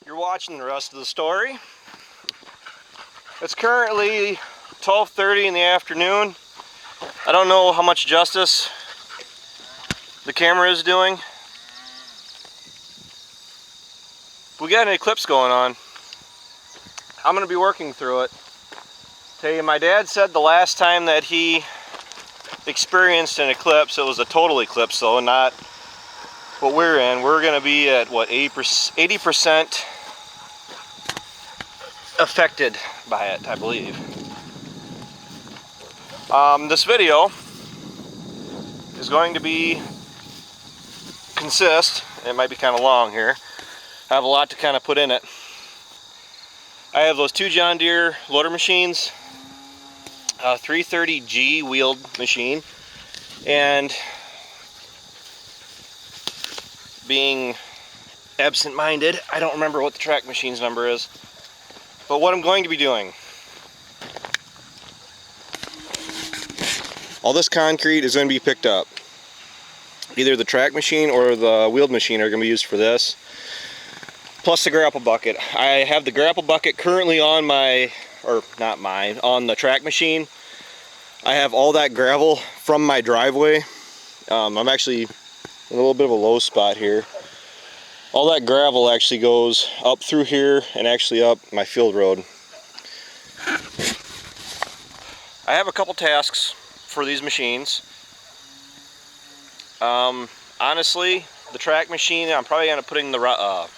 You're watching the rest of the story. It's currently 12:30 in the afternoon. I don't know how much justice the camera is doing. We got an eclipse going on. I'm going to be working through it. Tell you, my dad said the last time that he experienced an eclipse, it was a total eclipse though, not what we're in. We're going to be at what, 80% affected by it, I believe. This video is going to consist, it might be kind of long here, I have a lot to kind of put in it. I have those two John Deere loader machines, a 330G wheeled machine, and being absent-minded, I don't remember what the track machine's number is. But what I'm going to be doing, all this concrete is going to be picked up. Either the track machine or the wheeled machine are going to be used for this, plus the grapple bucket. I have the grapple bucket currently on my, or not mine, on the track machine. I have all that gravel from my driveway. I'm actually in a little bit of a low spot here. All that gravel actually goes up through here and actually up my field road. I have a couple tasks for these machines. Honestly, the track machine, I'm probably going to putting the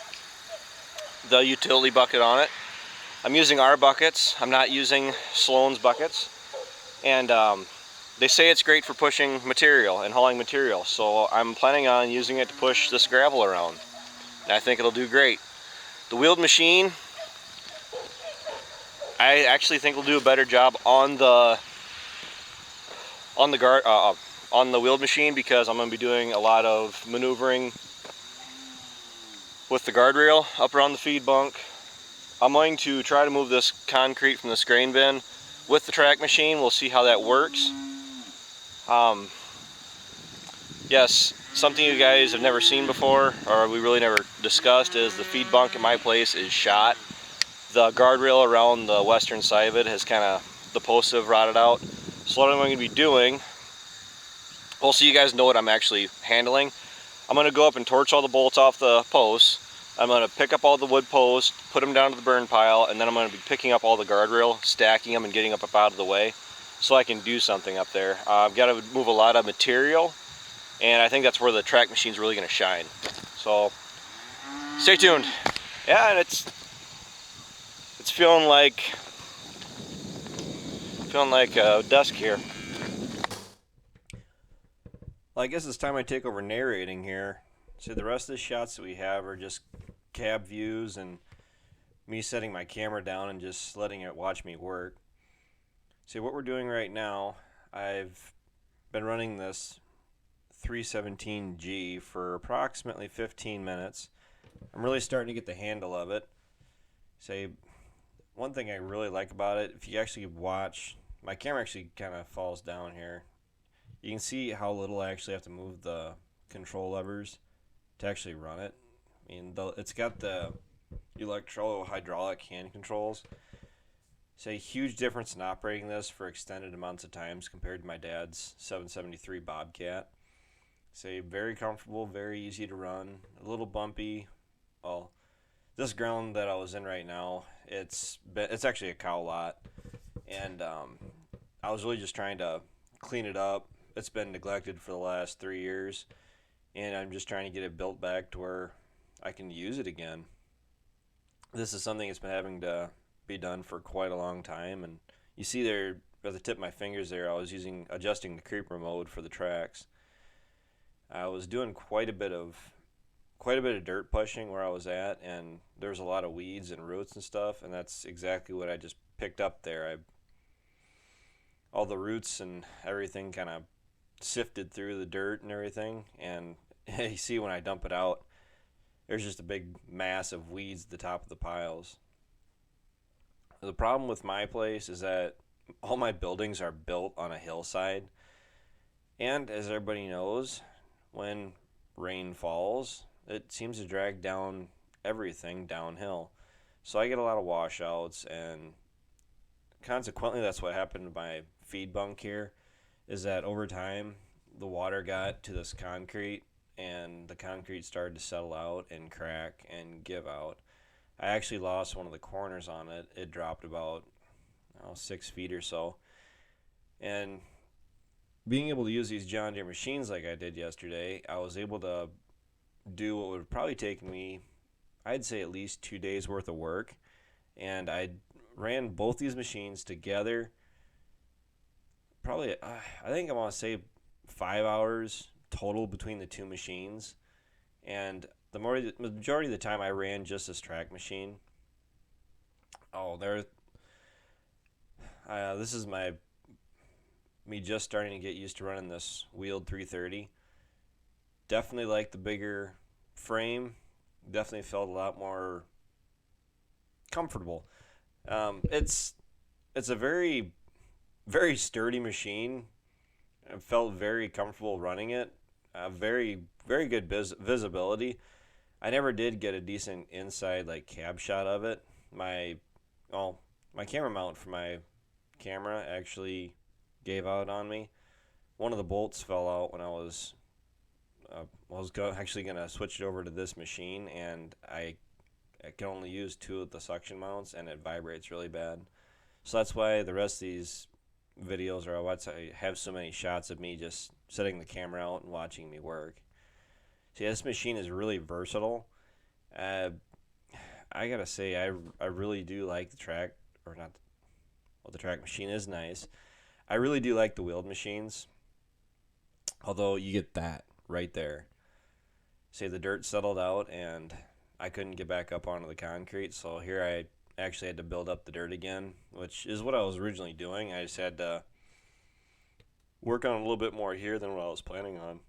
utility bucket on it. I'm using our buckets. I'm not using Sloan's buckets. And they say it's great for pushing material and hauling material. So I'm planning on using it to push this gravel around. And I think it'll do great. The wheeled machine, I actually think will do a better job on the wheeled machine, because I'm going to be doing a lot of maneuvering with the guardrail up around the feed bunk. I'm going to try to move this concrete from this grain bin with the track machine. We'll see how that works. Yes, something you guys have never seen before, or we really never discussed, is the feed bunk at my place is shot. The guardrail around the western side of it has kind of, the posts have rotted out. So what I'm going to be doing, well, so you guys know what I'm actually handling. I'm going to go up and torch all the bolts off the posts. I'm going to pick up all the wood posts, put them down to the burn pile, and then I'm going to be picking up all the guardrail, stacking them and getting up out of the way so I can do something up there. I've got to move a lot of material, and I think that's where the track machine's really going to shine. So stay tuned. Yeah, and it's feeling like dusk here. Well, I guess it's time I take over narrating here. So the rest of the shots that we have are just cab views and me setting my camera down and just letting it watch me work. See, what we're doing right now, I've been running this 317G for approximately 15 minutes. I'm really starting to get the handle of it. Say, one thing I really like about it, if you actually watch, my camera actually kind of falls down here. You can see how little I actually have to move the control levers to actually run it. I mean, it's got the electro-hydraulic hand controls. It's a huge difference in operating this for extended amounts of times compared to my dad's 773 Bobcat. Say, very comfortable, very easy to run, a little bumpy. Well, this ground that I was in right now, it's actually a cow lot, and I was really just trying to clean it up. It's been neglected for the last 3 years, and I'm just trying to get it built back to where I can use it again. This is something that's been having to be done for quite a long time, and you see there at the tip of my fingers there, I was adjusting the creeper mode for the tracks. I was doing quite a bit of dirt pushing where I was at, and there's a lot of weeds and roots and stuff, and that's exactly what I just picked up there. All the roots and everything kind of sifted through the dirt and everything, and you see when I dump it out, there's just a big mass of weeds at the top of the piles. The problem with my place is that all my buildings are built on a hillside, and as everybody knows, when rain falls, it seems to drag down everything downhill. So I get a lot of washouts, and consequently, that's what happened to my feed bunk here. Is that over time, the water got to this concrete, and the concrete started to settle out and crack and give out. I actually lost one of the corners on it. It dropped about 6 feet or so. And being able to use these John Deere machines like I did yesterday, I was able to do what would probably take me, I'd say, at least 2 days worth of work. And I ran both these machines together. Probably, I think I want to say 5 hours total between the two machines. And the majority of the time I ran just this track machine. This is me just starting to get used to running this wheeled 330. Definitely like the bigger frame. Definitely felt a lot more comfortable. It's a very, very sturdy machine. I felt very comfortable running it. Very, very good visibility. I never did get a decent inside cab shot of it. My camera mount for my camera actually gave out on me. One of the bolts fell out when I was actually gonna switch it over to this machine, and I can only use 2 of the suction mounts, and it vibrates really bad. So that's why the rest of these videos I have so many shots of me just setting the camera out and watching me work. See, this machine is really versatile. I gotta say, I really do like the track, or not. Well, the track machine is nice. I really do like the wheeled machines. Although you get that right there. Say the dirt settled out and I couldn't get back up onto the concrete, so here I actually had to build up the dirt again, which is what I was originally doing. I just had to work on a little bit more here than what I was planning on.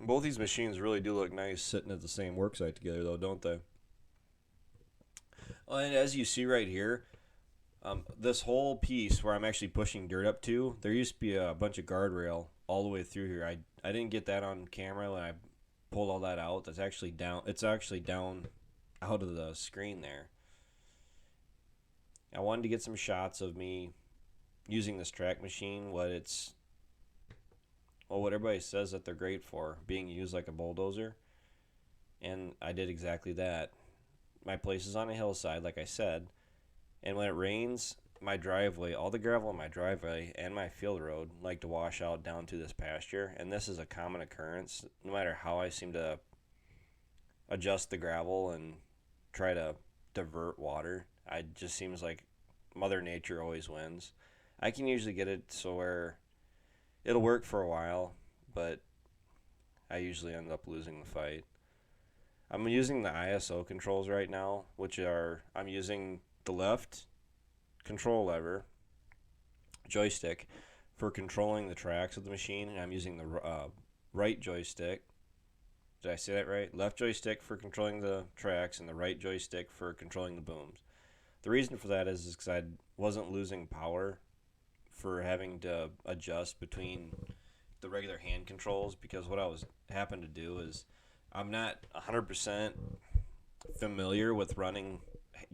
Both these machines really do look nice sitting at the same work site together, though, don't they? And as you see right here, this whole piece where I'm actually pushing dirt up to, there used to be a bunch of guardrail all the way through here. I didn't get that on camera when I pulled all that out. That's actually down. It's actually down out of the screen there. I wanted to get some shots of me using this track machine, what everybody says that they're great for, being used like a bulldozer. And I did exactly that. My place is on a hillside, like I said, and when it rains, my driveway, all the gravel in my driveway and my field road like to wash out down to this pasture, and this is a common occurrence. No matter how I seem to adjust the gravel and try to divert water, it just seems like Mother Nature always wins. I can usually get it so where it'll work for a while, but I usually end up losing the fight. I'm using the ISO controls right now, I'm using the left control lever joystick for controlling the tracks of the machine, and I'm using the right joystick. Did I say that right? Left joystick for controlling the tracks and the right joystick for controlling the booms. The reason for that is because I wasn't losing power for having to adjust between the regular hand controls, because what happened to do is I'm not 100% familiar with running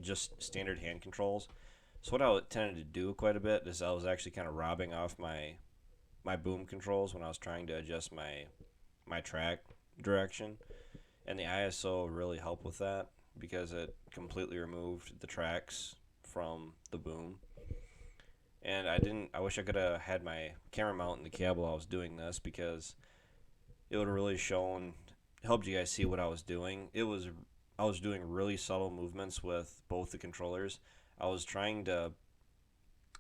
just standard hand controls. So what I tended to do quite a bit is I was actually kind of robbing off my boom controls when I was trying to adjust my track direction, and the ISO really helped with that because it completely removed the tracks from the boom. And I wish I could have had my camera mount in the cab while I was doing this, because it would have really helped you guys see what I was doing. I was doing really subtle movements with both the controllers. I was trying to,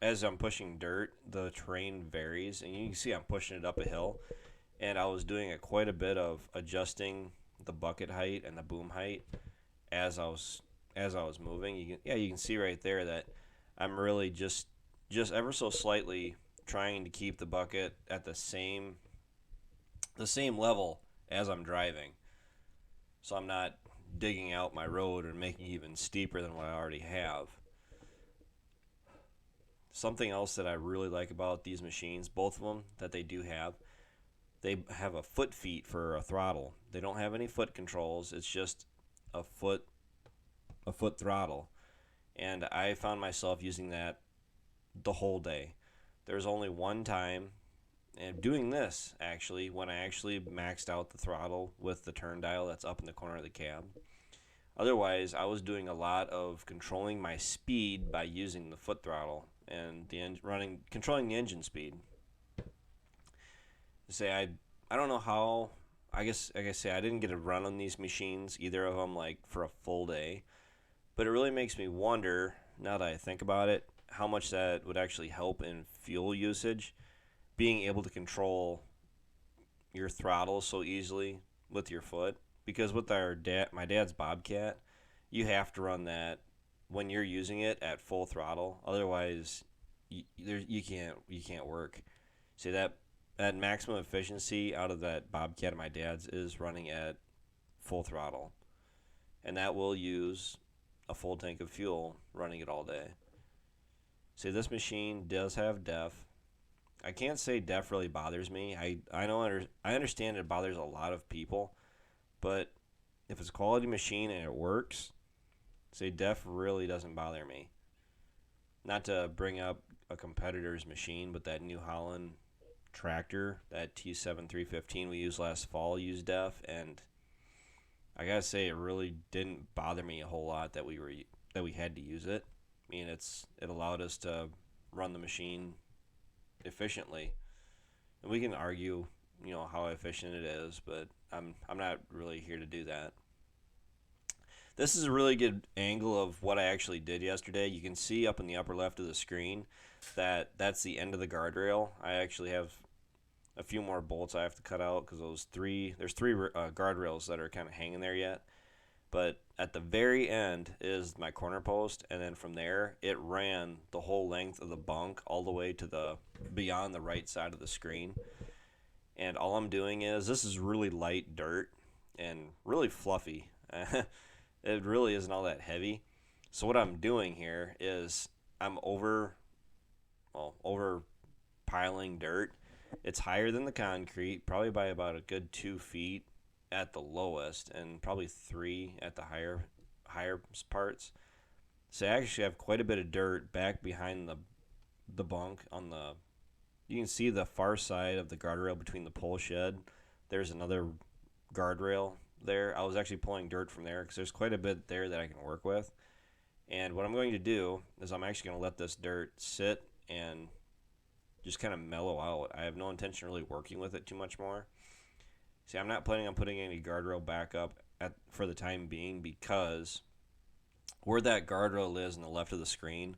as I'm pushing dirt, the terrain varies, and you can see I'm pushing it up a hill, and I was doing quite a bit of adjusting the bucket height and the boom height as I was moving. You can see right there that I'm really just ever so slightly trying to keep the bucket at the same level as I'm driving, so I'm not digging out my road and making it even steeper than what I already have. Something else that I really like about these machines, both of them that they do have, they have a foot feet for a throttle. They don't have any foot controls. It's just a foot throttle. And I found myself using that the whole day. There's only one time, and doing this actually, when I actually maxed out the throttle with the turn dial that's up in the corner of the cab. Otherwise, I was doing a lot of controlling my speed by using the foot throttle and controlling the engine speed. I don't know how. I guess like I say, I didn't get a run on these machines, either of them, like for a full day. But it really makes me wonder, now that I think about it, how much that would actually help in fuel usage, being able to control your throttle so easily with your foot. Because with my dad's Bobcat, you have to run that when you're using it at full throttle. Otherwise, you can't work. See that maximum efficiency out of that Bobcat of my dad's is running at full throttle, and that will use a full tank of fuel running it all day. See, this machine does have DEF. I can't say DEF really bothers me. I understand it bothers a lot of people, but if it's a quality machine and it works, say DEF really doesn't bother me. Not to bring up a competitor's machine, but that New Holland tractor, that T7 315 we used last fall, used DEF, and I gotta say it really didn't bother me a whole lot that we had to use it. I mean, it allowed us to run the machine efficiently, and we can argue, how efficient it is, but I'm not really here to do that. This is a really good angle of what I actually did yesterday. You can see up in the upper left of the screen that's the end of the guardrail. I actually have a few more bolts I have to cut out because there's three guardrails that are kind of hanging there yet. But at the very end is my corner post, and then from there it ran the whole length of the bunk all the way to beyond the right side of the screen. And all I'm doing this is really light dirt and really fluffy. It really isn't all that heavy. So what I'm doing here is I'm over piling dirt. It's higher than the concrete, probably by about a good 2 feet at the lowest, and probably 3 at the higher parts. So I actually have quite a bit of dirt back behind the bunk you can see the far side of the guardrail between the pole shed. There's another guardrail there. I was actually pulling dirt from there because there's quite a bit there that I can work with. And what I'm going to do is I'm actually going to let this dirt sit and just kind of mellow out. I have no intention of really working with it too much more. See, I'm not planning on putting any guardrail back up for the time being, because where that guardrail is on the left of the screen,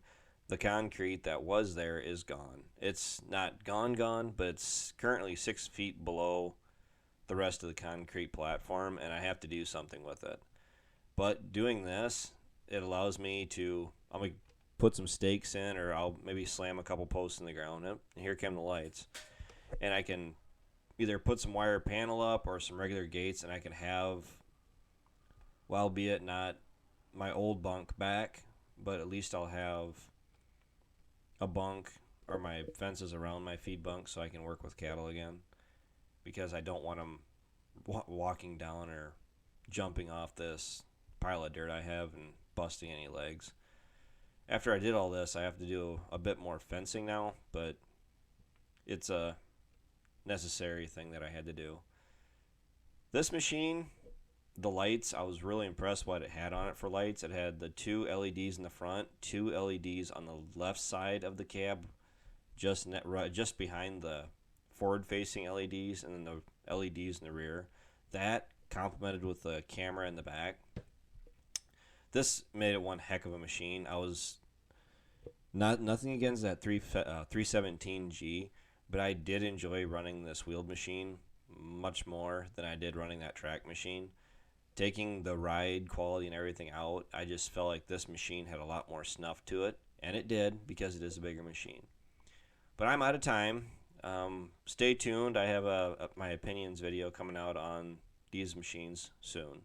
the concrete that was there is gone. It's not gone, but it's currently 6 feet below the rest of the concrete platform, and I have to do something with it. But doing this, it allows me to, I'm going to put some stakes in, or I'll maybe slam a couple posts in the ground. And here come the lights. And I can either put some wire panel up or some regular gates, and I can have, well, be it not my old bunk back, but at least I'll have a bunk or my fences around my feed bunk so I can work with cattle again, because I don't want them walking down or jumping off this pile of dirt I have and busting any legs. After I did all this, I have to do a bit more fencing now, but it's a necessary thing that I had to do. This machine, the lights, I was really impressed what it had on it for lights. It had the 2 LEDs in the front, 2 LEDs on the left side of the cab, just behind the forward-facing LEDs, and then the LEDs in the rear. That complemented with the camera in the back. This made it one heck of a machine. I was nothing against that 317G, but I did enjoy running this wheeled machine much more than I did running that track machine. Taking the ride quality and everything out, I just felt like this machine had a lot more snuff to it, and it did, because it is a bigger machine. But I'm out of time. Stay tuned. I have my opinions video coming out on these machines soon.